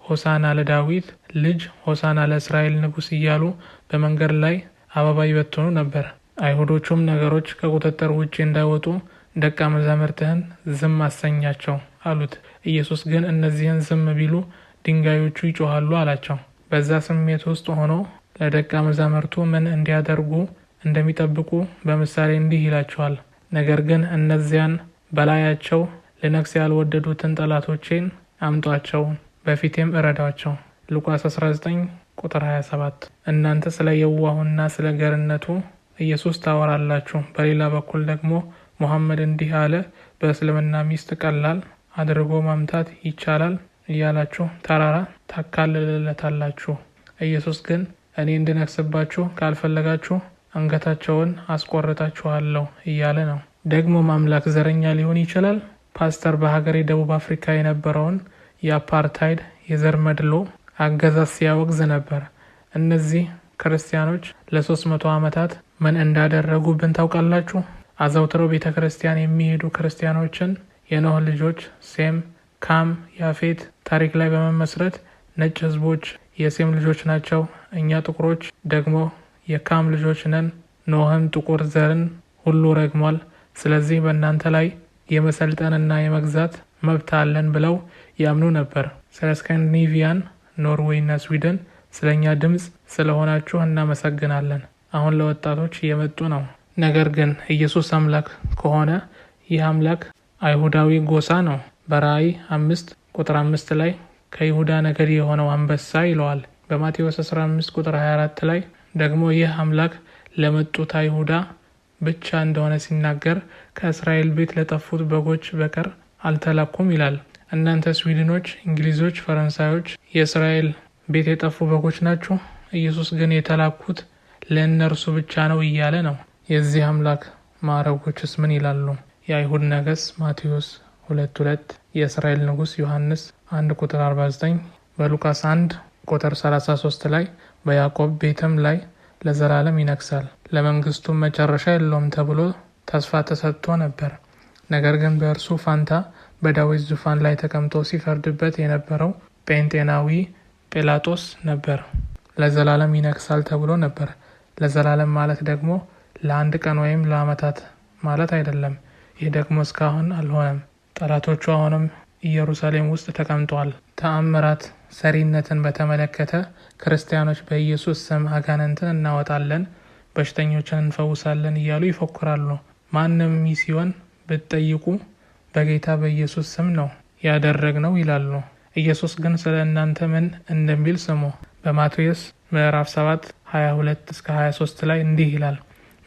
ሆሳና ለዳዊት ልጅ፣ ሆሳና ለእስራኤል ንጉሥ እያሉ በመንገድ ላይ አበባ ይበትኑ ነበር። አይሁዶቹም ነገሮች ከቁጥጥር ውጭ እንዳይወጡ ደቀ መዛሙርትህን ዝም አሰኛቸው አሉት። ኢየሱስ ግን እነዚህን ዝም ቢሉ ድንጋዮቹ ይጮሃሉ አላቸው። በዛ ስሜት ውስጥ ሆኖ ለደቀ መዛሙርቱ ምን እንዲያደርጉ እንደሚጠብቁ በምሳሌ እንዲህ ይላቸዋል። ነገር ግን እነዚያን በላያቸው ልነግስ ያልወደዱትን ጠላቶቼን አምጧቸው፣ በፊቴም እረዷቸው። ሉቃስ 19 ቁጥር 27። እናንተ ስለ የዋሁና ስለ ገርነቱ ኢየሱስ ታወራላችሁ። በሌላ በኩል ደግሞ ሙሐመድ እንዲህ አለ፣ በእስልምና ሚስት ቀላል አድርጎ ማምታት ይቻላል እያላችሁ ተራራ ታካልለታላችሁ። ኢየሱስ ግን እኔ እንድነግስባችሁ ካልፈለጋችሁ አንገታቸውን አስቆርጣችኋለሁ እያለ ነው። ደግሞ አምላክ ዘረኛ ሊሆን ይችላል? ፓስተር በሀገሬ ደቡብ አፍሪካ የነበረውን የአፓርታይድ የዘር መድሎ አገዛዝ ሲያወግዝ ነበር። እነዚህ ክርስቲያኖች ለ300 ዓመታት ምን እንዳደረጉብን ታውቃላችሁ? አዘውትረው ቤተ ክርስቲያን የሚሄዱ ክርስቲያኖችን የኖህ ልጆች ሴም፣ ካም፣ ያፌት ታሪክ ላይ በመመስረት ነጭ ህዝቦች የሴም ልጆች ናቸው፣ እኛ ጥቁሮች ደግሞ የካም ልጆች ነን፣ ኖህም ጥቁር ዘርን ሁሉ ረግሟል፣ ስለዚህ በእናንተ ላይ የመሰልጠንና የመግዛት መብት አለን ብለው ያምኑ ነበር። ስለ ስካንዲኔቪያን፣ ኖርዌይና ስዊድን ስለኛ ድምፅ ስለሆናችሁ እናመሰግናለን። አሁን ለወጣቶች እየመጡ ነው። ነገር ግን ኢየሱስ አምላክ ከሆነ ይህ አምላክ አይሁዳዊ ጎሳ ነው። በራእይ 5 ቁጥር 5 ላይ ከይሁዳ ነገድ የሆነው አንበሳ ይለዋል። በማቴዎስ 15 ቁጥር 24 ላይ ደግሞ ይህ አምላክ ለመጡት አይሁዳ ብቻ እንደሆነ ሲናገር ከእስራኤል ቤት ለጠፉት በጎች በቀር አልተላኩም ይላል። እናንተ ስዊድኖች፣ እንግሊዞች፣ ፈረንሳዮች የእስራኤል ቤት የጠፉ በጎች ናችሁ። ኢየሱስ ግን የተላኩት ለእነርሱ ብቻ ነው እያለ ነው። የዚህ አምላክ ማዕረጎችስ ምን ይላሉ? የአይሁድ ነገስ ማቴዎስ 2:2፣ የእስራኤል ንጉሥ ዮሐንስ 1 ቁጥር 49፣ በሉቃስ 1 ቁጥር 33 ላይ በያዕቆብ ቤትም ላይ ለዘላለም ይነግሳል፣ ለመንግስቱም መጨረሻ የለውም ተብሎ ተስፋ ተሰጥቶ ነበር። ነገር ግን በእርሱ ፋንታ በዳዊት ዙፋን ላይ ተቀምጦ ሲፈርድበት የነበረው ጴንጤናዊ ጲላጦስ ነበር። ለዘላለም ይነግሳል ተብሎ ነበር። ለዘላለም ማለት ደግሞ ለአንድ ቀን ወይም ለዓመታት ማለት አይደለም። ይህ ደግሞ እስካሁን አልሆነም። ጠላቶቹ አሁንም ኢየሩሳሌም ውስጥ ተቀምጠዋል። ተአምራት ሰሪነትን በተመለከተ ክርስቲያኖች በኢየሱስ ስም አጋንንትን እናወጣለን፣ በሽተኞችን እንፈውሳለን እያሉ ይፎክራሉ። ማንም ሚስዮን ብትጠይቁ በጌታ በኢየሱስ ስም ነው ያደረግነው ይላሉ። ኢየሱስ ግን ስለ እናንተ ምን እንደሚል ስሙ። በማቴዎስ ምዕራፍ 7 22-23 ላይ እንዲህ ይላል፣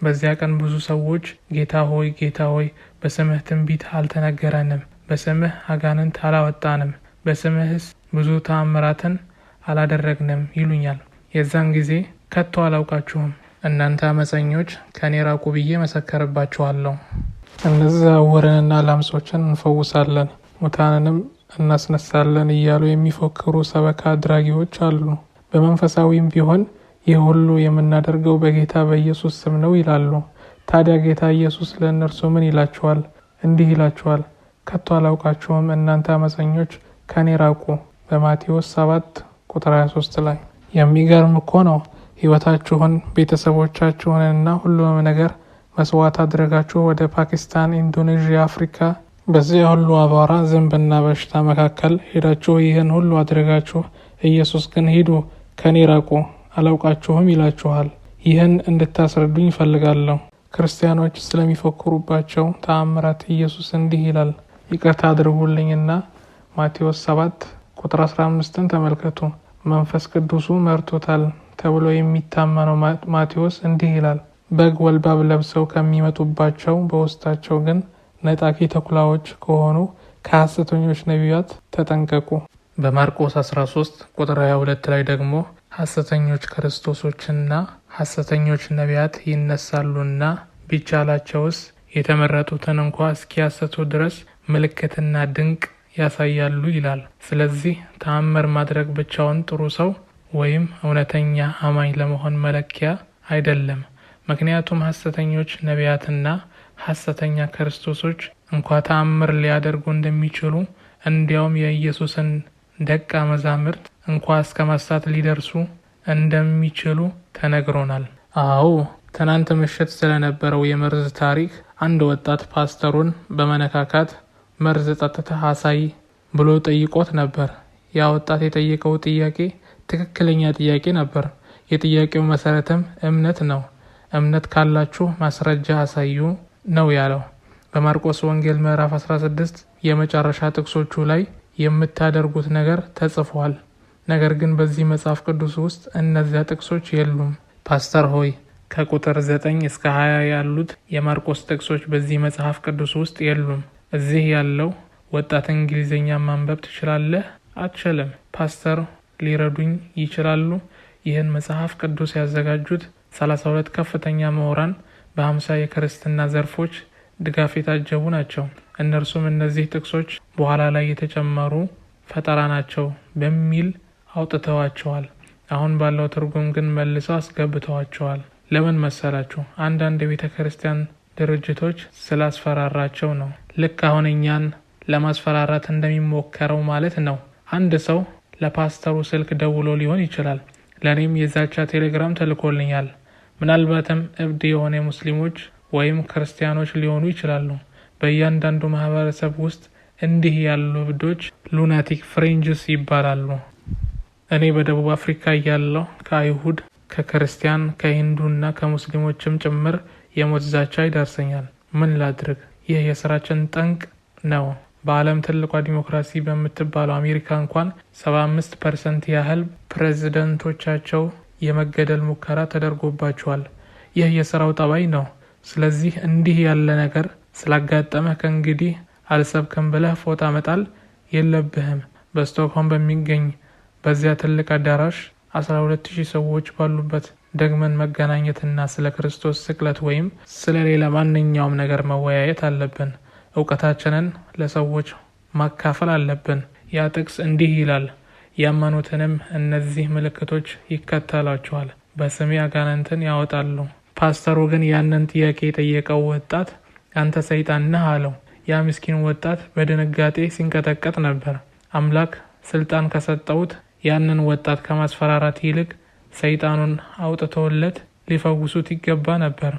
በዚያ ቀን ብዙ ሰዎች ጌታ ሆይ ጌታ ሆይ በስምህ ትንቢት አልተነገረንም፣ በስምህ አጋንንት አላወጣንም፣ በስምህስ ብዙ ተአምራትን አላደረግንም ይሉኛል። የዛን ጊዜ ከቶ አላውቃችሁም እናንተ አመፀኞች ከኔ ራቁ ብዬ መሰከርባችኋለሁ። እነዚያ ዕውራንና ለምጾችን እንፈውሳለን ሙታንንም እናስነሳለን እያሉ የሚፎክሩ ሰበካ አድራጊዎች አሉ። በመንፈሳዊም ቢሆን ይህ ሁሉ የምናደርገው በጌታ በኢየሱስ ስም ነው ይላሉ። ታዲያ ጌታ ኢየሱስ ለእነርሱ ምን ይላቸዋል? እንዲህ ይላቸዋል፣ ከቶ አላውቃችሁም እናንተ አመፀኞች ከኔ ራቁ በማቴዎስ 7:23 ላይ። የሚገርም እኮ ነው። ህይወታችሁን፣ ቤተሰቦቻችሁንና ሁሉንም ነገር መስዋዕት አድርጋችሁ ወደ ፓኪስታን፣ ኢንዶኔዥያ፣ አፍሪካ በዚያ ሁሉ አቧራ፣ ዝንብና በሽታ መካከል ሄዳችሁ ይህን ሁሉ አድርጋችሁ ኢየሱስ ግን ሂዱ ከኔ ራቁ አላውቃችሁም ይላችኋል። ይህን እንድታስረዱኝ እፈልጋለሁ። ክርስቲያኖች ስለሚፎክሩባቸው ተአምራት ኢየሱስ እንዲህ ይላል፣ ይቅርታ አድርጉልኝና ማቴዎስ 7:15 ተመልከቱ። መንፈስ ቅዱሱ መርቶታል ተብሎ የሚታመነው ማቴዎስ እንዲህ ይላል፣ በግ ወልባብ ለብሰው ከሚመጡባቸው በውስጣቸው ግን ነጣቂ ተኩላዎች ከሆኑ ከሐሰተኞች ነቢያት ተጠንቀቁ። በማርቆስ 13:22 ላይ ደግሞ ሐሰተኞች ክርስቶሶችና ሐሰተኞች ነቢያት ይነሳሉና ቢቻላቸውስ የተመረጡትን እንኳ እስኪያሰቱ ድረስ ምልክትና ድንቅ ያሳያሉ ይላል። ስለዚህ ተአምር ማድረግ ብቻውን ጥሩ ሰው ወይም እውነተኛ አማኝ ለመሆን መለኪያ አይደለም። ምክንያቱም ሐሰተኞች ነቢያትና ሐሰተኛ ክርስቶሶች እንኳ ተአምር ሊያደርጉ እንደሚችሉ እንዲያውም የኢየሱስን ደቀ መዛሙርት እንኳ እስከ ማሳት ሊደርሱ እንደሚችሉ ተነግሮናል። አዎ፣ ትናንት ምሽት ስለነበረው የመርዝ ታሪክ አንድ ወጣት ፓስተሩን በመነካካት መርዝ ጠጥተህ አሳይ ብሎ ጠይቆት ነበር። ያ ወጣት የጠየቀው ጥያቄ ትክክለኛ ጥያቄ ነበር። የጥያቄው መሰረትም እምነት ነው። እምነት ካላችሁ ማስረጃ አሳዩ ነው ያለው። በማርቆስ ወንጌል ምዕራፍ 16 የመጨረሻ ጥቅሶቹ ላይ የምታደርጉት ነገር ተጽፏል። ነገር ግን በዚህ መጽሐፍ ቅዱስ ውስጥ እነዚያ ጥቅሶች የሉም። ፓስተር ሆይ ከቁጥር 9 እስከ 20 ያሉት የማርቆስ ጥቅሶች በዚህ መጽሐፍ ቅዱስ ውስጥ የሉም። እዚህ ያለው ወጣት እንግሊዝኛ ማንበብ ትችላለህ? አትችልም። ፓስተር ሊረዱኝ ይችላሉ? ይህን መጽሐፍ ቅዱስ ያዘጋጁት 32 ከፍተኛ ምሁራን በ50 የክርስትና ዘርፎች ድጋፍ የታጀቡ ናቸው። እነርሱም እነዚህ ጥቅሶች በኋላ ላይ የተጨመሩ ፈጠራ ናቸው በሚል አውጥተዋቸዋል። አሁን ባለው ትርጉም ግን መልሰው አስገብተዋቸዋል። ለምን መሰላችሁ? አንዳንድ የቤተ ክርስቲያን ድርጅቶች ስላስፈራራቸው ነው። ልክ አሁን እኛን ለማስፈራራት እንደሚሞከረው ማለት ነው። አንድ ሰው ለፓስተሩ ስልክ ደውሎ ሊሆን ይችላል። ለኔም የዛቻ ቴሌግራም ተልኮልኛል። ምናልባትም እብድ የሆነ ሙስሊሞች ወይም ክርስቲያኖች ሊሆኑ ይችላሉ። በእያንዳንዱ ማህበረሰብ ውስጥ እንዲህ ያሉ እብዶች ሉናቲክ ፍሬንጅስ ይባላሉ። እኔ በደቡብ አፍሪካ እያለሁ ከአይሁድ፣ ከክርስቲያን፣ ከሂንዱና ከሙስሊሞችም ጭምር የሞት ዛቻ ይደርሰኛል። ምን ላድርግ? ይህ የስራችን ጠንቅ ነው። በዓለም ትልቋ ዲሞክራሲ በምትባለው አሜሪካ እንኳን 75% ያህል ፕሬዝደንቶቻቸው የመገደል ሙከራ ተደርጎባቸዋል። ይህ የስራው ጠባይ ነው። ስለዚህ እንዲህ ያለ ነገር ስላጋጠመ ከእንግዲህ አልሰብክም ብለህ ፎጣ መጣል የለብህም። በስቶክሆልም በሚገኝ በዚያ ትልቅ አዳራሽ 12000 ሰዎች ባሉበት ደግመን መገናኘትና ስለ ክርስቶስ ስቅለት ወይም ስለ ሌላ ማንኛውም ነገር መወያየት አለብን። እውቀታችንን ለሰዎች ማካፈል አለብን። ያ ጥቅስ እንዲህ ይላል፣ ያመኑትንም እነዚህ ምልክቶች ይከተላቸዋል፣ በስሜ አጋንንትን ያወጣሉ። ፓስተሩ ግን ያንን ጥያቄ የጠየቀው ወጣት አንተ ሰይጣን ነህ አለው። ያ ምስኪን ወጣት በድንጋጤ ሲንቀጠቀጥ ነበር። አምላክ ስልጣን ከሰጠውት ያንን ወጣት ከማስፈራራት ይልቅ ሰይጣኑን አውጥቶለት ሊፈውሱት ይገባ ነበር።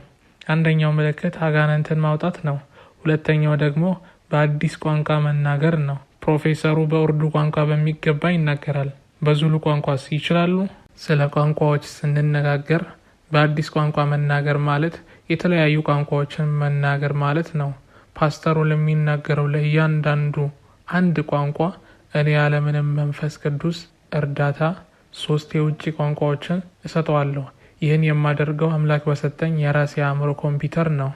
አንደኛው ምልክት አጋንንትን ማውጣት ነው። ሁለተኛው ደግሞ በአዲስ ቋንቋ መናገር ነው። ፕሮፌሰሩ በኡርዱ ቋንቋ በሚገባ ይናገራል። በዙሉ ቋንቋስ ይችላሉ? ስለ ቋንቋዎች ስንነጋገር በአዲስ ቋንቋ መናገር ማለት የተለያዩ ቋንቋዎችን መናገር ማለት ነው። ፓስተሩ ለሚናገረው ለእያንዳንዱ አንድ ቋንቋ እኔ ያለምንም መንፈስ ቅዱስ እርዳታ 3 የውጭ ቋንቋዎችን እሰጠዋለሁ። ይህን የማደርገው አምላክ በሰጠኝ የራሴ አእምሮ ኮምፒውተር ነው።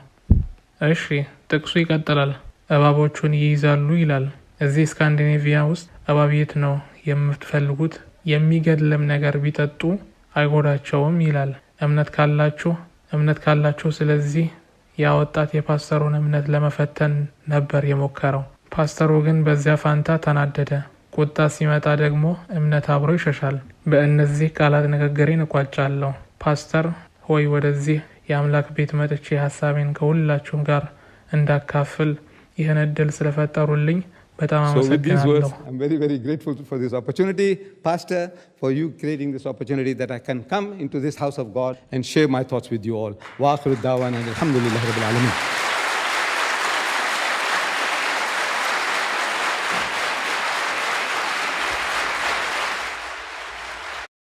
እሺ፣ ጥቅሱ ይቀጥላል። እባቦቹን ይይዛሉ ይላል። እዚህ ስካንዲኔቪያ ውስጥ እባብ የት ነው የምትፈልጉት? የሚገድልም ነገር ቢጠጡ አይጎዳቸውም ይላል። እምነት ካላችሁ ስለዚህ ያ ወጣት የፓስተሩን እምነት ለመፈተን ነበር የሞከረው። ፓስተሩ ግን በዚያ ፋንታ ተናደደ። ቁጣ ሲመጣ ደግሞ እምነት አብሮ ይሸሻል። በእነዚህ ቃላት ንግግሬን እቋጫለሁ። ፓስተር ሆይ ወደዚህ የአምላክ ቤት መጥቼ ሀሳቤን ከሁላችሁም ጋር እንዳካፍል ይህን እድል ስለፈጠሩልኝ በጣም አመሰግናለሁ። I'm very, very grateful for this opportunity, Pastor, for you creating this opportunity that I can come into this house of God and share my thoughts with you all. Wa akhiru da'wana alhamdulillahi rabbil alamin.